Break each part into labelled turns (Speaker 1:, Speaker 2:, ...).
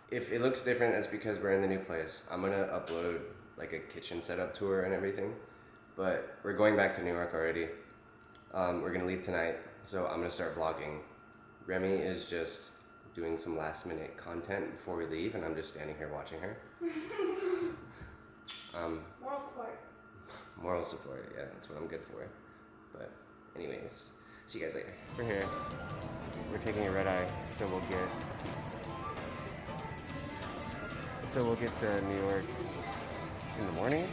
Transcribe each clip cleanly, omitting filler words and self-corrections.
Speaker 1: If it looks different, that's because we're in the new place. I'm gonna upload like a kitchen setup tour and everything, but we're going back to New York already. We're gonna leave tonight, so I'm gonna start vlogging. Remy is just doing some last minute content before we leave, and I'm just standing here watching her.
Speaker 2: Moral support.
Speaker 1: Moral support, yeah, that's what I'm good for. But anyways, see you guys later. We're here. We're taking a red eye, so we'll get to New York in the morning.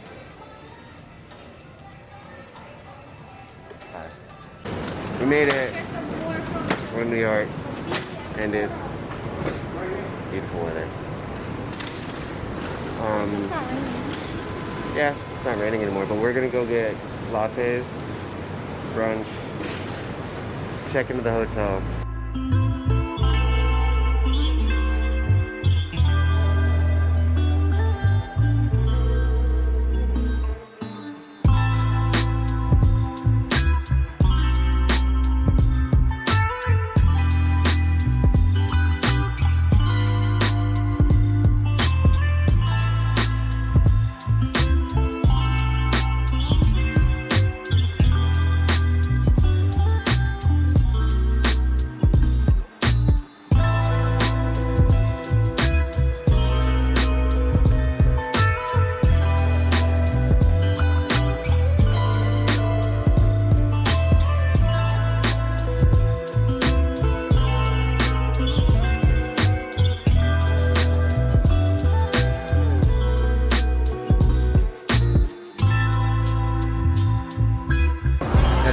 Speaker 1: Hi. We made it. We're in New York, and it's beautiful weather. Yeah, it's not raining anymore, but we're gonna go get lattes, brunch, check into the hotel.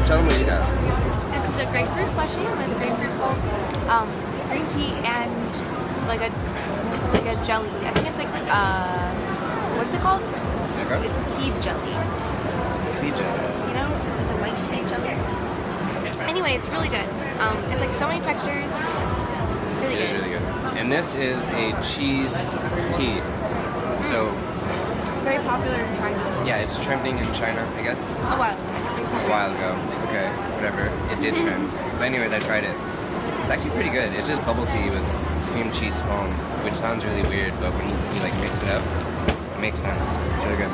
Speaker 1: Tell them what you got.
Speaker 2: This is a grapefruit plushie with grapefruit pulp, green tea, and like a jelly. I think it's like what is it called?
Speaker 1: Okay.
Speaker 2: It's a seed jelly.
Speaker 1: Seed jelly.
Speaker 2: You know, like a white seed jelly. Anyway, it's really good. It's like so many textures. Really
Speaker 1: It is
Speaker 2: good.
Speaker 1: really good. And this is a cheese tea. So
Speaker 2: Very popular in China.
Speaker 1: yeah, it's trending in China, I guess.
Speaker 2: Oh wow.
Speaker 1: A while ago. Okay, whatever. It did trend. But anyways, I tried it. It's actually pretty good. It's just bubble tea with cream cheese foam, which sounds really weird, but when you like mix it up, it makes sense. It's really good.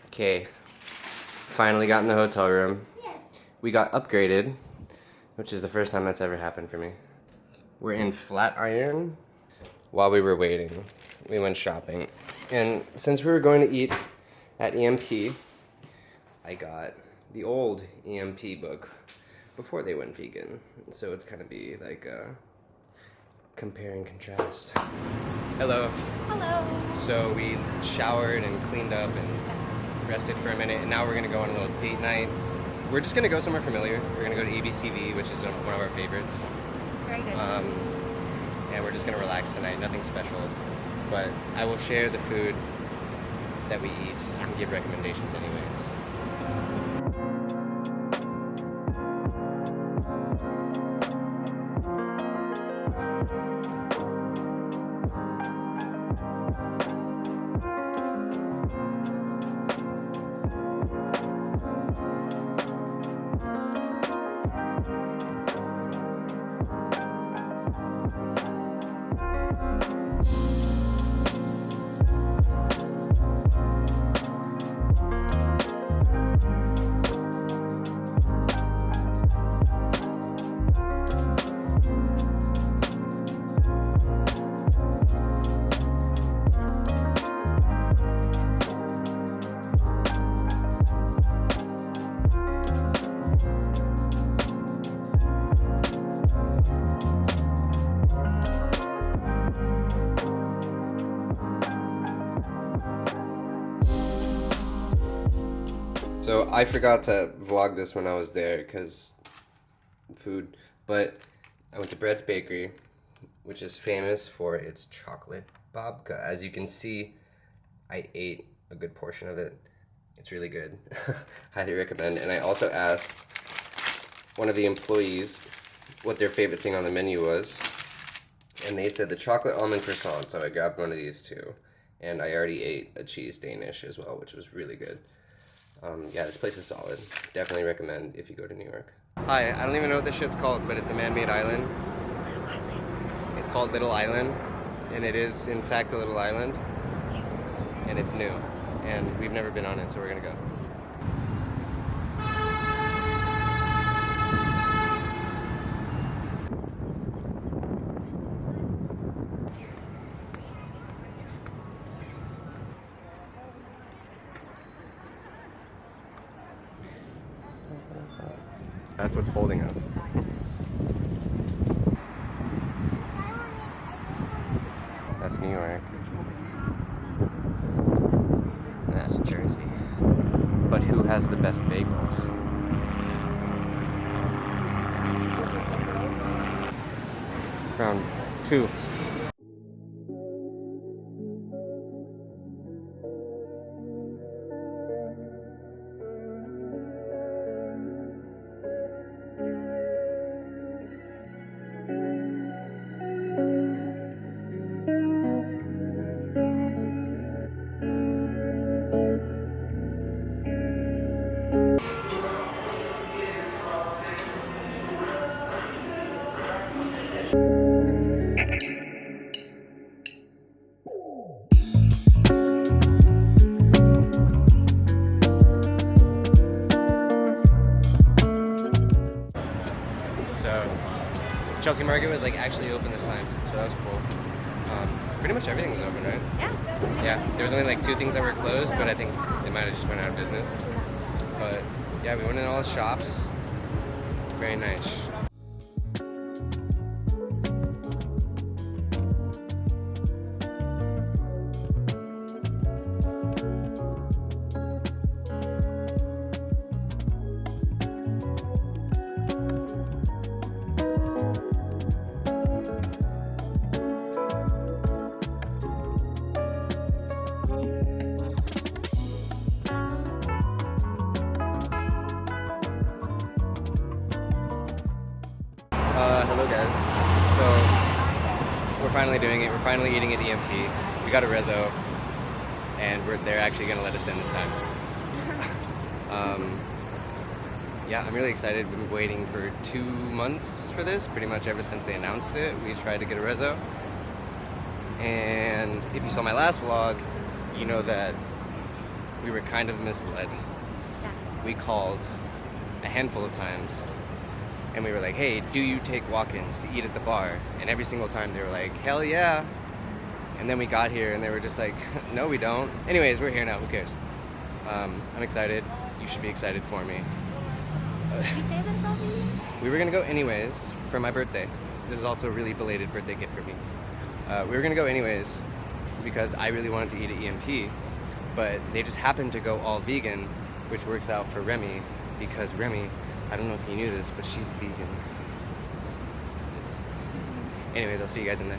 Speaker 1: Okay, finally got in the hotel room.
Speaker 2: Yes.
Speaker 1: We got upgraded, which is the first time that's ever happened for me. We're in Flatiron. While we were waiting, we went shopping. And since we were going to eat at EMP, I got the old EMP book before they went vegan. So it's gonna be like a compare and contrast. Hello.
Speaker 2: Hello.
Speaker 1: So we showered and cleaned up and rested for a minute, and now we're gonna go on a little date night. We're just gonna go somewhere familiar. We're gonna go to ABCV, which is one of our favorites.
Speaker 2: Very good.
Speaker 1: And we're just gonna relax tonight, nothing special. But I will share the food that we eat and give recommendations anyways. So I forgot to vlog this when I was there because food, but I went to Brett's Bakery, which is famous for its chocolate babka. As you can see, I ate a good portion of it. It's really good. Highly recommend. And I also asked one of the employees what their favorite thing on the menu was, and they said the chocolate almond croissant, so I grabbed one of these too. And I already ate a cheese Danish as well, which was really good. Yeah, this place is solid. Definitely recommend if you go to New York. Hi, I don't even know what this shit's called, but it's a man-made island. It's called Little Island, and it is in fact a little island. And it's new, and we've never been on it, so we're gonna go. That's what's holding us. That's New York. That's Jersey. But who has the best bagels? Round 2. Chelsea Market was like actually open this time, so that was cool. Pretty much everything was open, right?
Speaker 2: Yeah.
Speaker 1: Yeah, there was only like 2 things that were closed, but I think they might have just went out of business. But yeah, we went in all the shops. Very nice. Hello guys. So we're finally doing it. We're finally eating at EMP. We got a rezo, and they're actually gonna let us in this time. Yeah, I'm really excited. We've been waiting for 2 months for this, pretty much ever since they announced it. We tried to get a rezo, and if you saw my last vlog, you know that we were kind of misled.
Speaker 2: Yeah.
Speaker 1: We called a handful of times. And we were like, hey, do you take walk-ins to eat at the bar? And every single time they were like, hell yeah. And then we got here and they were just like, no, we don't. Anyways, we're here now. Who cares? I'm excited. You should be excited for me.
Speaker 2: Did you say that it's all vegan?
Speaker 1: We were going to go anyways for my birthday. This is also a really belated birthday gift for me. We were going to go anyways because I really wanted to eat at EMP. But they just happened to go all vegan, which works out for Remy because Remy... I don't know if you knew this, but she's vegan. Anyways, I'll see you guys in there.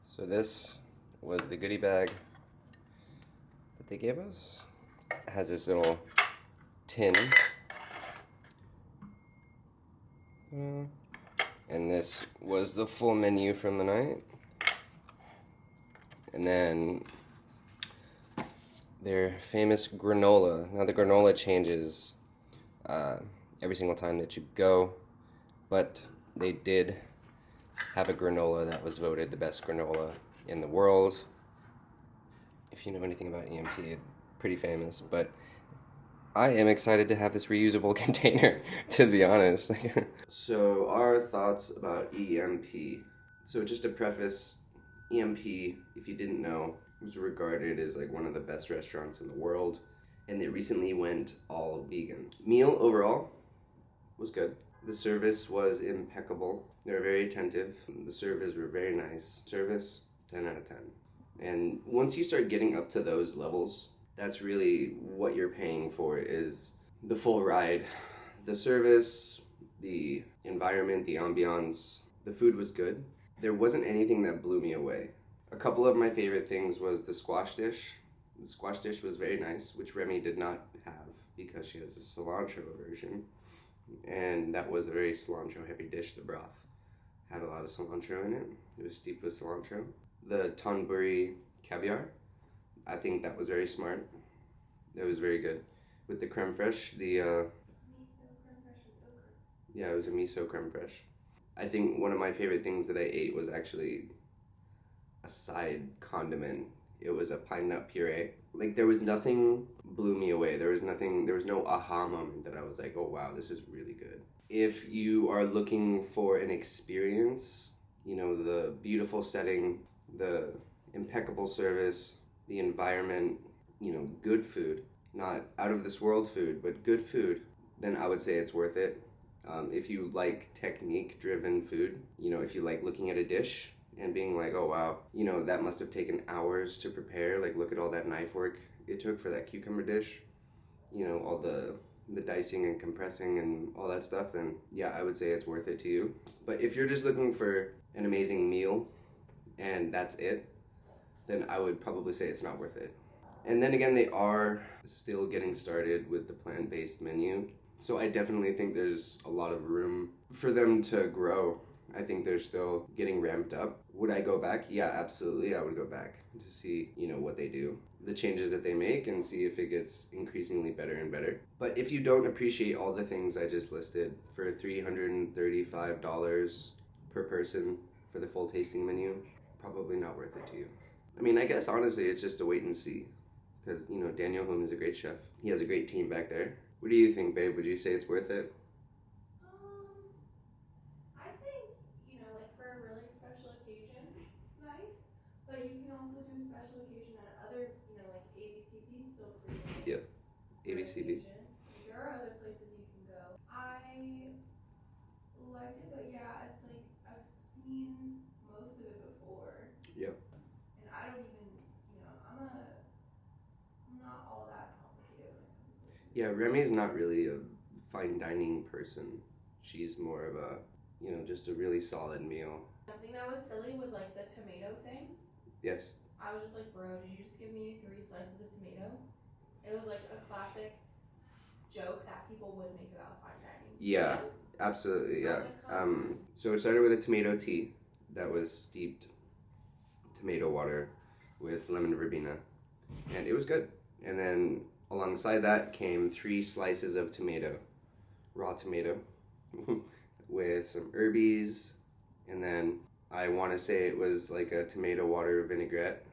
Speaker 1: So this was the goodie bag that they gave us. It has this little tin. And this was the full menu from the night. And then their famous granola. Now the granola changes every single time that you go, but they did have a granola that was voted the best granola in the world. If you know anything about EMP, pretty famous, but I am excited to have this reusable container, to be honest. So our thoughts about EMP. So just to preface, EMP, if you didn't know, was regarded as like one of the best restaurants in the world, and they recently went all vegan. Meal overall was good. The service was impeccable. They were very attentive. The servers were very nice. Service, 10 out of 10. And once you start getting up to those levels, that's really what you're paying for, is the full ride. The service, the environment, the ambiance, the food was good. There wasn't anything that blew me away. A couple of my favorite things was the squash dish. The squash dish was very nice, which Remy did not have because she has a cilantro version. And that was a very cilantro heavy dish. The broth had a lot of cilantro in it. It was steeped with cilantro. The tandoori caviar, I think that was very smart. It was very good. With the creme fraiche, miso creme fraiche with yogurt. Yeah, it was a miso creme fraiche. I think one of my favorite things that I ate was actually a side condiment. It was a pine nut puree. Like, there was nothing blew me away. There was no aha moment that I was like, oh wow, this is really good. If you are looking for an experience, you know, the beautiful setting, the impeccable service, the environment, you know, good food, not out of this world food, but good food, then I would say it's worth it. If you like technique driven food, you know, if you like looking at a dish and being like, oh wow, you know, that must have taken hours to prepare. Like, look at all that knife work it took for that cucumber dish. You know, all the dicing and compressing and all that stuff, then yeah, I would say it's worth it to you. But if you're just looking for an amazing meal and that's it, then I would probably say it's not worth it. And then again, they are still getting started with the plant-based menu. So I definitely think there's a lot of room for them to grow. I think they're still getting ramped up. Would I go back? Yeah, absolutely. I would go back to see, you know, what they do, the changes that they make, and see if it gets increasingly better and better. But if you don't appreciate all the things I just listed, for $335 per person for the full tasting menu, probably not worth it to you. I mean, I guess honestly, it's just a wait and see. Because, you know, Daniel Hume is a great chef. He has a great team back there. What do you think, babe? Would you say it's worth it?
Speaker 2: I think, you know, like for a really special occasion, it's nice. But you can also do special occasion at other, you know, like ABCB still pretty nice.
Speaker 1: Yep, ABCB.
Speaker 2: There are other places you can go. I liked it, but yeah, it's like I've seen most of it before.
Speaker 1: Yep.
Speaker 2: And I don't even, you know, I'm not all that complicated when it comes to food.
Speaker 1: Yeah, Remy's not really a fine dining person. She's more of a, you know, just a really solid meal.
Speaker 2: Something that was silly was like the tomato thing.
Speaker 1: Yes.
Speaker 2: I was just like, bro, did you just give me 3 slices of tomato? It was like a classic joke that people would make about fine dining.
Speaker 1: Yeah, Absolutely, yeah.
Speaker 3: Oh my God.
Speaker 1: So it started with a tomato tea that was steeped tomato water with lemon verbena, and it was good. And then alongside that came 3 slices of tomato, raw tomato, with some herbies, and then I want to say it was like a tomato water vinaigrette,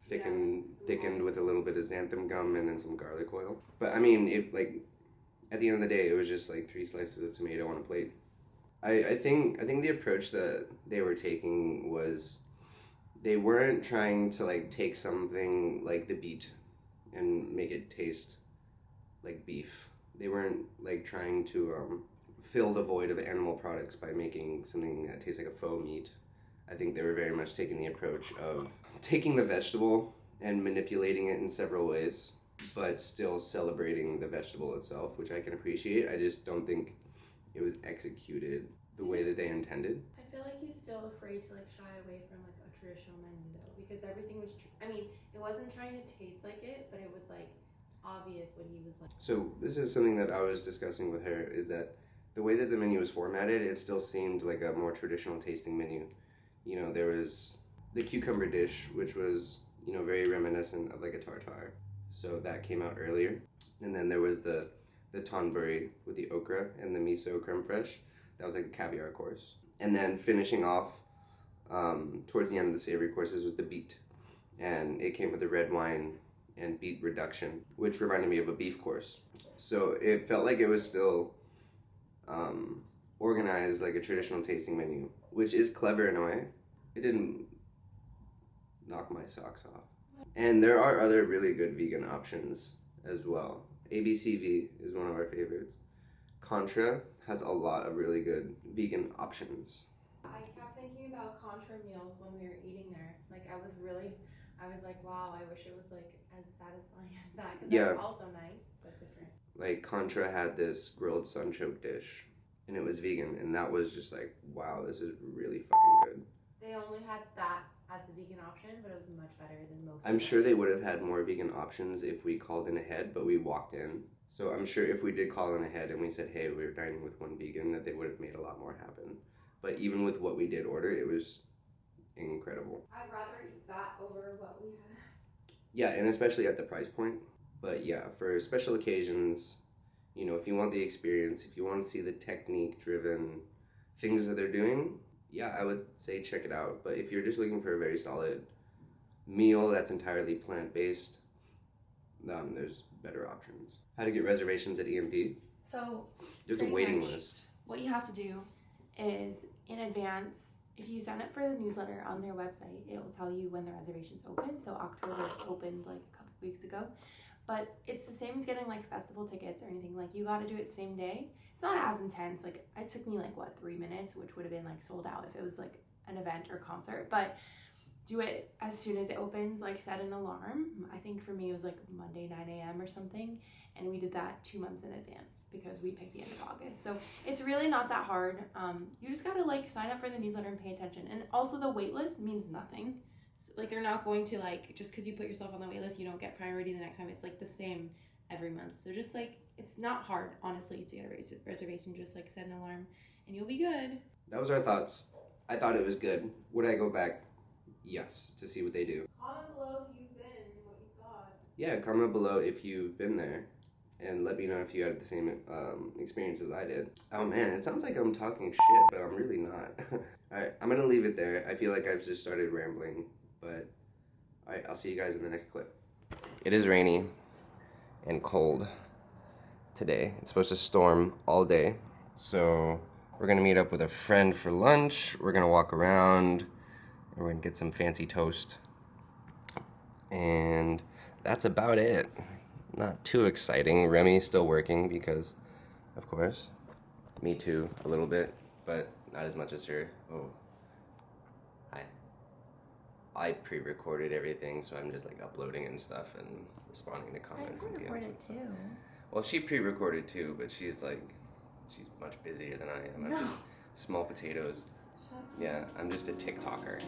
Speaker 1: thickened with a little bit of xanthan gum and then some garlic oil. But I mean, it like at the end of the day, it was just like 3 slices of tomato on a plate. I think the approach that they were taking was they weren't trying to like take something like the beet and make it taste like beef. They weren't like trying to fill the void of animal products by making something that tastes like a faux meat. I think they were very much taking the approach of taking the vegetable and manipulating it in several ways, but still celebrating the vegetable itself, which I can appreciate. I just don't think it was executed the way that they intended.
Speaker 3: I feel like he's still afraid to like shy away from like a traditional menu though, because everything was. I mean, it wasn't trying to taste like it, but it was like obvious what he was like.
Speaker 1: So this is something that I was discussing with her, is that the way that the menu was formatted, it still seemed like a more traditional tasting menu. You know, there was the cucumber dish, which was, you know, very reminiscent of like a tartare. So that came out earlier. And then there was the tonburi with the okra and the miso creme fraiche. That was like a caviar course. And then finishing off towards the end of the savory courses was the beet. And it came with the red wine and beet reduction, which reminded me of a beef course. So it felt like it was still organized like a traditional tasting menu, which is clever in a way. It didn't knock my socks off. And there are other really good vegan options as well. ABCV is one of our favorites. Contra has a lot of really good vegan options.
Speaker 3: I kept thinking about contra meals when we were eating there. Like I was like, wow, I wish it was like as satisfying as that. 'Cause that's also nice, but different.
Speaker 1: Like Contra had this grilled sunchoke dish, and it was vegan, and that was just like, wow, this is really fucking good.
Speaker 3: They only had that as the vegan option, but it was much better than most.
Speaker 1: I'm sure they would have had more vegan options if we called in ahead, but we walked in. So I'm sure if we did call in ahead and we said, hey, we're dining with one vegan, that they would have made a lot more happen. But even with what we did order, it was incredible.
Speaker 3: I'd rather eat that over what we had.
Speaker 1: Yeah, and especially at the price point. But yeah, for special occasions, you know, if you want the experience, if you want to see the technique-driven things that they're doing, yeah, I would say check it out. But if you're just looking for a very solid meal that's entirely plant-based, there's better options. How to get reservations at EMP?
Speaker 3: So
Speaker 1: There's a waiting list.
Speaker 3: What you have to do is in advance, if you sign up for the newsletter on their website, it will tell you when the reservations open. So October opened like a couple weeks ago. But it's the same as getting like festival tickets or anything. Like you got to do it same day. It's not as intense. Like it took me like 3 minutes, which would have been like sold out if it was like an event or concert. But do it as soon as it opens, like set an alarm. I think for me it was like Monday 9 a.m. or something, and we did that 2 months in advance because we picked the end of August. So it's really not that hard. You just gotta like sign up for the newsletter and pay attention. And also the wait list means nothing. So, like they're not going to like, just because you put yourself on the wait list, you don't get priority the next time. It's like the same every month. So just like, it's not hard honestly to get a reservation. Just like set an alarm and you'll be good.
Speaker 1: That was our thoughts. I thought it was good. Would I go back? Yes, to see what they do.
Speaker 3: Comment below if you've been, what you thought.
Speaker 1: Yeah, comment below if you've been there, and let me know if you had the same experience as I did. Oh man, it sounds like I'm talking shit, but I'm really not. Alright, I'm gonna leave it there. I feel like I've just started rambling, but alright, I'll see you guys in the next clip. It is rainy and cold today. It's supposed to storm all day, so we're gonna meet up with a friend for lunch. We're gonna walk around. We're gonna get some fancy toast. And that's about it. Not too exciting. Remy's still working because, of course. Me too, a little bit, but not as much as her. Oh. Hi. I pre-recorded everything, so I'm just like uploading and stuff and responding to comments and DMs. I pre-recorded too. Well, she pre-recorded too, but she's much busier than I am. I'm just small potatoes. Yeah, I'm just a TikToker.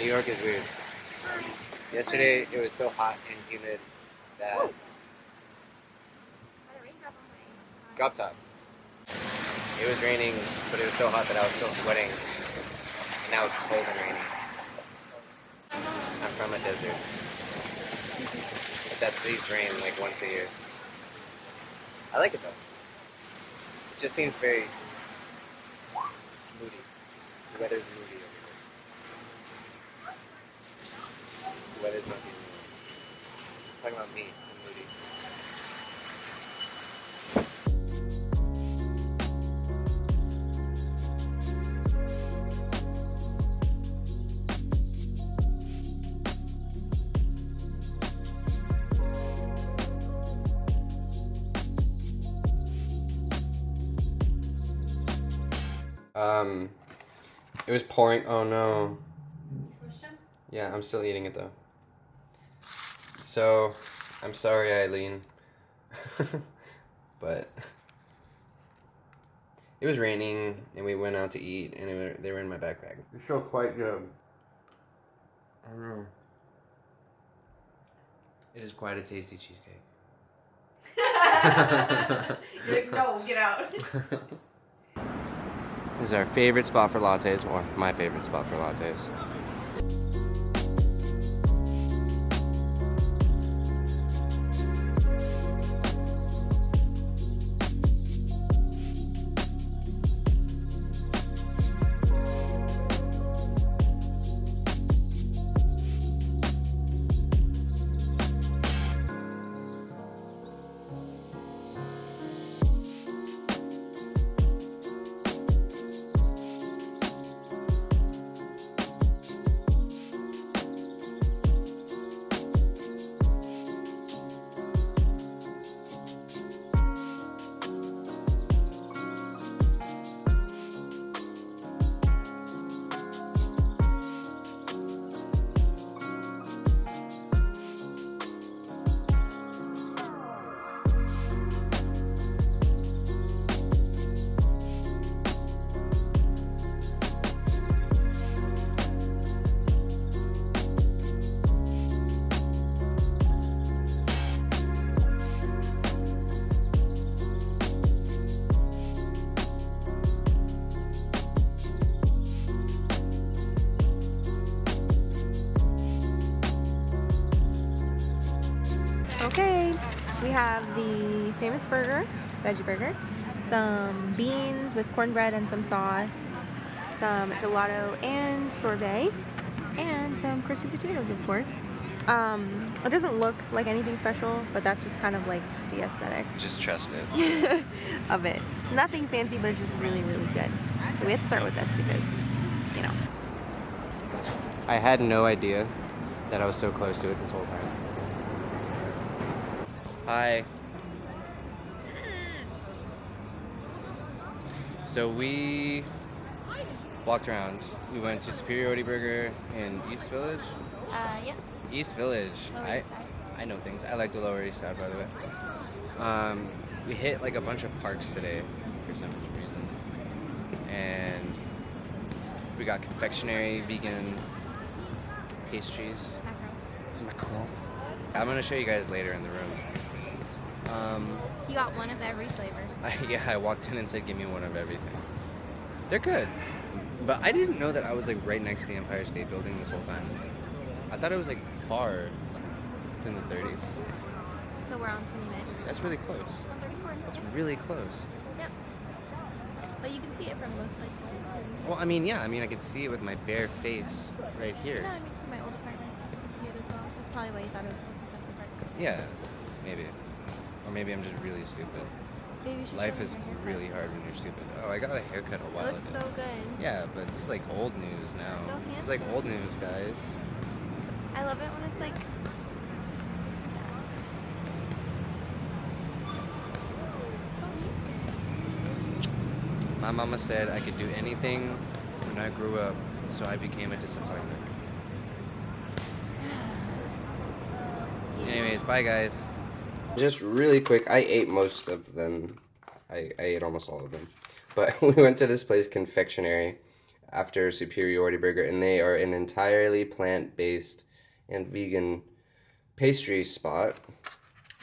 Speaker 1: New York is weird. Yesterday it was so hot and humid that drop top. It was raining, but it was so hot that I was still sweating. And now it's cold and raining. I'm from a desert. But that city's rain like once a year. I like it though. It just seems very moody. The weather's moody over here. The weather's not being moody. I'm talking about me. I'm moody. It was pouring. Oh no.
Speaker 3: You squished them?
Speaker 1: Yeah, I'm still eating it though. So, I'm sorry, Eileen. But it was raining and we went out to eat and they were in my backpack. They feel quite good. I don't know. It is quite a tasty cheesecake.
Speaker 3: You're like, no, get out.
Speaker 1: This is our favorite spot for lattes, or my favorite spot for lattes.
Speaker 2: Okay, we have the famous burger, veggie burger, some beans with cornbread and some sauce, some gelato and sorbet, and some crispy potatoes, of course. It doesn't look like anything special, but that's just kind of like the aesthetic
Speaker 1: Just trust it.
Speaker 2: of it. It's nothing fancy, but it's just really, really good. So we have to start with this because, you know.
Speaker 1: I had no idea that I was so close to it this whole time. Hi. So we walked around. We went to Superiority Burger in East Village.
Speaker 2: Yeah.
Speaker 1: East Village.
Speaker 2: Lower East Side.
Speaker 1: I know things. I like the Lower East Side, by the way. We hit like a bunch of parks today for some reason, and we got confectionery, vegan pastries, mackerel. I'm gonna show you guys later in the room.
Speaker 2: You got one of every flavor.
Speaker 1: I walked in and said, "Give me one of everything." They're good, but I didn't know that I was like right next to the Empire State Building this whole time. I thought it was like far. It's in the 30s.
Speaker 2: So we're on 29.
Speaker 1: That's really close.
Speaker 2: On 34.
Speaker 1: That's really close.
Speaker 2: Yep. But you can see it from most places.
Speaker 1: Well, I mean, yeah. I mean, I could see it with my bare face right here.
Speaker 2: No, I mean from my old apartment. You can see it as well. That's probably why you thought it was close to Central Park.
Speaker 1: Yeah, maybe. Or maybe I'm just really stupid.
Speaker 2: Maybe you should
Speaker 1: Life
Speaker 2: show
Speaker 1: is
Speaker 2: me your haircut.
Speaker 1: really hard when you're stupid. Oh, I got a haircut a while
Speaker 2: It looks
Speaker 1: ago.
Speaker 2: so good.
Speaker 1: Yeah, but this is like old news now.
Speaker 2: So
Speaker 1: It's like old news, guys.
Speaker 2: I love it when it's like.
Speaker 1: My mama said I could do anything when I grew up, so I became a disappointment. Anyways, bye guys. Just really quick, I ate most of them. I ate almost all of them. But we went to this place, Confectionery. after Superiority Burger, and they are an entirely plant-based and vegan pastry spot.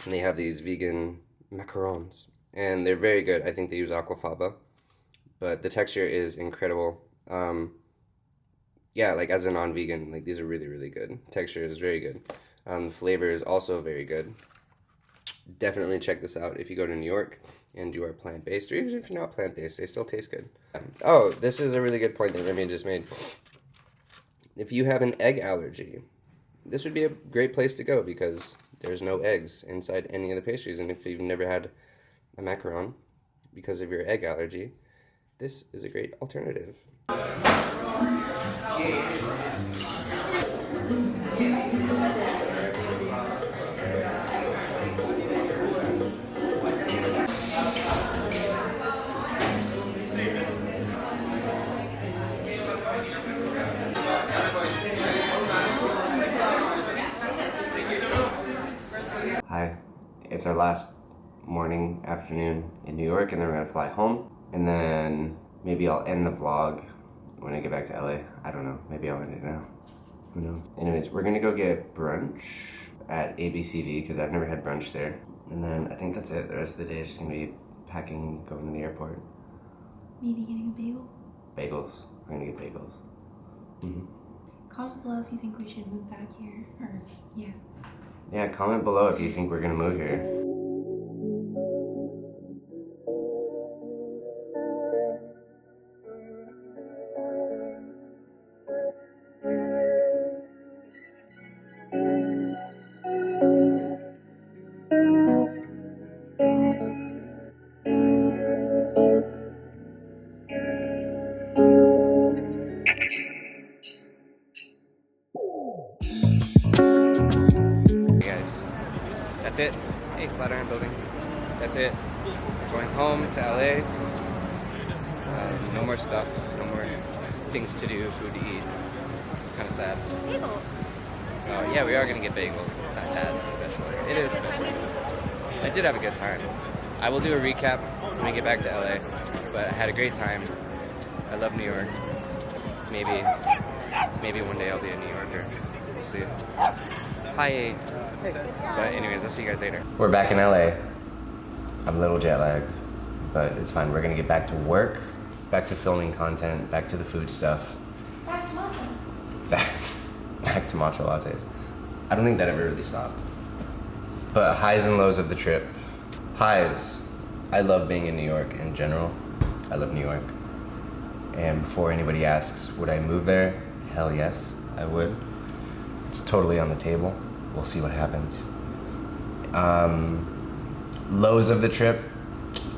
Speaker 1: And they have these vegan macarons, and they're very good. I think they use aquafaba, but the texture is incredible. Yeah, like as a non-vegan, like these are really, really good. Texture is very good. The flavor is also very good. Definitely check this out if you go to New York and you are plant-based, or even if you're not plant-based, they still taste good. Oh, this is a really good point that Remy just made. If you have an egg allergy, this would be a great place to go because there's no eggs inside any of the pastries. And if you've never had a macaron because of your egg allergy, this is a great alternative. Hi, it's our last morning, afternoon in New York, and then we're gonna fly home. And then maybe I'll end the vlog when I get back to LA. I don't know, maybe I'll end it now. Who knows? Anyways, we're gonna go get brunch at ABCD because I've never had brunch there. And then I think that's it. The rest of the day is just gonna be packing, going to the airport.
Speaker 3: Maybe getting a bagel.
Speaker 1: Bagels. We're gonna get bagels. Mm-hmm.
Speaker 3: Comment below if you think we should move back here, or yeah.
Speaker 1: Yeah, comment below if you think we're gonna move here. That's it. Hey, Flatiron Building. That's it. We're going home to LA. No more stuff. No more things to do, food to eat. Kind of sad.
Speaker 2: Bagels.
Speaker 1: Yeah, we are going to get bagels. It's not that special. It is special. I did have a good time. I will do a recap when we get back to LA. But I had a great time. I love New York. Maybe one day I'll be a New Yorker. We'll see. Hi. Hey. But anyways, I'll see you guys later. We're back in LA. I'm a little jet lagged, but it's fine. We're gonna get back to work, back to filming content, back to the food stuff.
Speaker 3: Back to matcha.
Speaker 1: Back to matcha lattes. I don't think that ever really stopped. But highs and lows of the trip. Highs. I love being in New York in general. I love New York. And before anybody asks, would I move there? Hell yes, I would. It's totally on the table. We'll see what happens. Lows of the trip.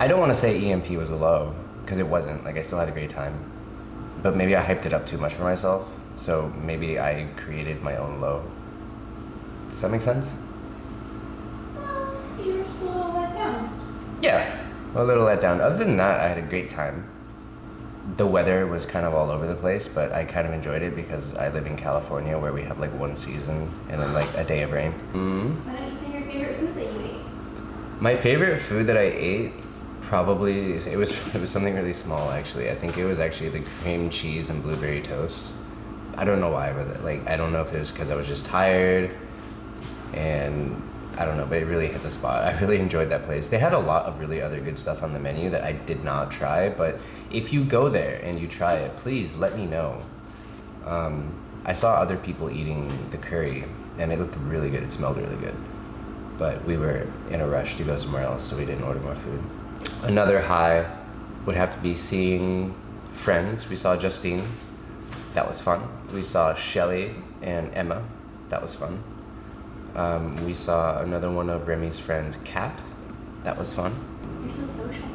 Speaker 1: I don't want to say EMP was a low, because it wasn't. Like, I still had a great time. But maybe I hyped it up too much for myself, so maybe I created my own low. Does that make sense?
Speaker 3: You were just a little let down.
Speaker 1: Yeah, a little let down. Other than that, I had a great time. The weather was kind of all over the place, but I kind of enjoyed it because I live in California where we have like one season and then like a day of rain.
Speaker 3: Why don't you say your favorite food that you ate?
Speaker 1: My favorite food that I ate, probably, it was something really small actually. I think it was actually the cream cheese and blueberry toast. I don't know why, but like, I don't know if it was because I was just tired and I don't know, but it really hit the spot. I really enjoyed that place. They had a lot of really other good stuff on the menu that I did not try, but if you go there and you try it, please let me know. I saw other people eating the curry and it looked really good. It smelled really good. But we were in a rush to go somewhere else, so we didn't order more food. Another high would have to be seeing friends. We saw Justine. That was fun. We saw Shelly and Emma. That was fun. We saw another one of Remy's friends, Kat. That was fun.
Speaker 3: You're so social.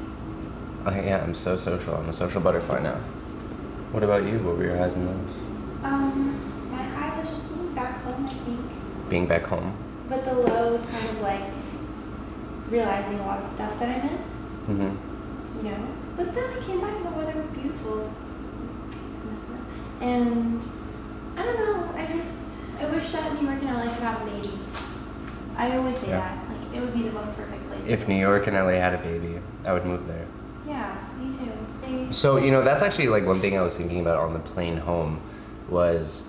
Speaker 1: Yeah, I'm so social. I'm a social butterfly now. What about you? What were your highs and lows?
Speaker 3: My high was just being back home, I think.
Speaker 1: Being back home.
Speaker 3: But the low was kind of like realizing a lot of stuff that I miss.
Speaker 1: Mm-hmm.
Speaker 3: You know? But then I came back and the weather was beautiful. And I don't know, I wish that New York and LA could have a baby. I always say that. Like, it would be the most perfect place.
Speaker 1: If New York and LA had a baby, I would move there.
Speaker 3: Yeah. me too.
Speaker 1: So, you know, that's actually like one thing I was thinking about on the plane home was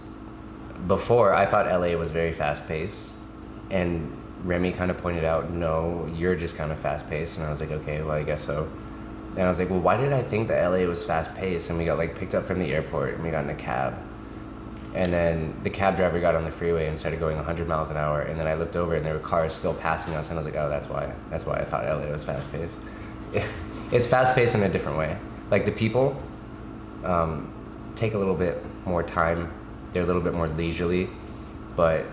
Speaker 1: before I thought LA was very fast paced, and Remy kind of pointed out, no, you're just kind of fast paced. And I was like, okay, well, I guess so. And I was like, well, why did I think that LA was fast paced? And we got like picked up from the airport and we got in a cab. And then the cab driver got on the freeway and started going 100 miles an hour. And then I looked over and there were cars still passing us. And I was like, oh, that's why I thought LA was fast paced. It's fast paced in a different way. Like the people take a little bit more time. They're a little bit more leisurely, but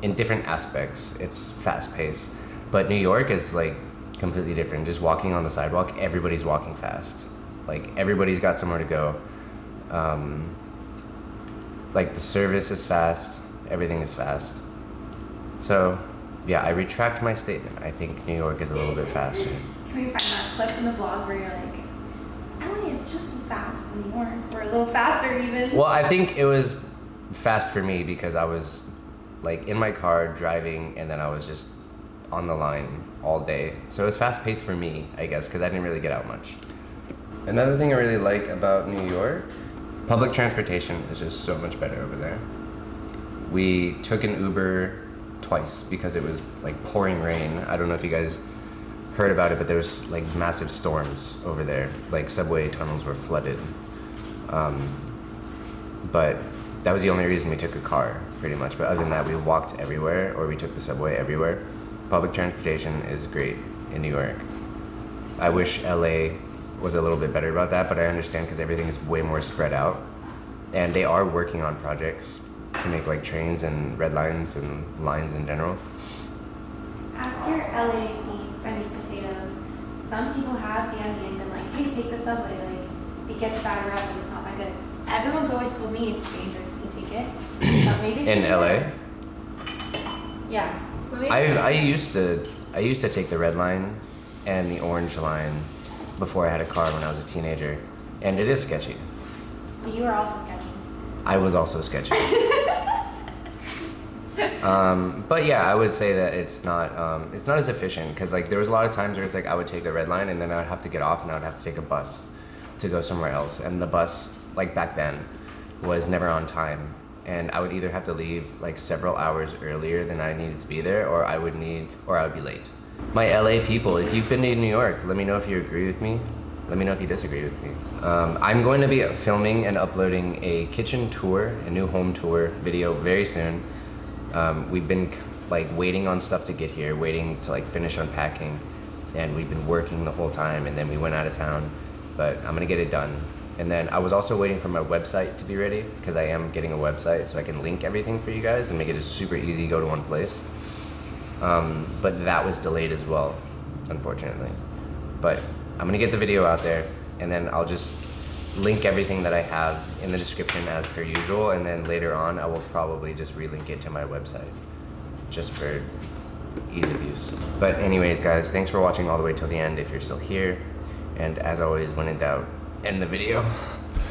Speaker 1: in different aspects, it's fast paced. But New York is like completely different. Just walking on the sidewalk, everybody's walking fast. Like everybody's got somewhere to go. Like the service is fast, everything is fast. So yeah, I retract my statement. I think New York is a little bit faster.
Speaker 3: Can we find that clip in the vlog where you're like, LA is just as fast as New York, or a little faster even?
Speaker 1: Well, I think it was fast for me because I was like in my car driving and then I was just on the line all day. So it was fast paced for me, I guess, because I didn't really get out much. Another thing I really like about New York, public transportation is just so much better over there. We took an Uber twice because it was like pouring rain. I don't know if you guys heard about it, but there was like massive storms over there. Like subway tunnels were flooded. But that was the only reason we took a car, pretty much. But other than that, we walked everywhere or we took the subway everywhere. Public transportation is great in New York. I wish LA was a little bit better about that, but I understand because everything is way more spread out. And they are working on projects to make like trains and red lines and lines in general.
Speaker 3: Ask your LA beans, potatoes. Some people have DM'd me and been like, hey, take the subway. Like, it gets bad rep and it's not that good. Everyone's always told me it's dangerous to take it. But maybe it's
Speaker 1: In LA?
Speaker 3: good. Yeah. But maybe
Speaker 1: I used to take the red line and the orange line before I had a car when I was a teenager, and it is sketchy.
Speaker 3: But you were also sketchy.
Speaker 1: I was also sketchy. But yeah, I would say that it's not as efficient because like there was a lot of times where it's like I would take the red line and then I would have to get off and I would have to take a bus to go somewhere else, and the bus like back then was never on time, and I would either have to leave like several hours earlier than I needed to be there, or I would be late. My LA people, if you've been to New York, let me know if you agree with me. Let me know if you disagree with me. I'm going to be filming and uploading a kitchen tour, a new home tour video very soon. We've been like waiting on stuff to get here, waiting to like finish unpacking, and we've been working the whole time, and then we went out of town, but I'm gonna get it done. And then I was also waiting for my website to be ready because I am getting a website so I can link everything for you guys and make it just super easy, go to one place. But that was delayed as well, unfortunately. But I'm gonna get the video out there and then I'll just link everything that I have in the description as per usual, and then later on I will probably just relink it to my website just for ease of use. But anyways guys, thanks for watching all the way till the end if you're still here, and as always, when in doubt, end the video.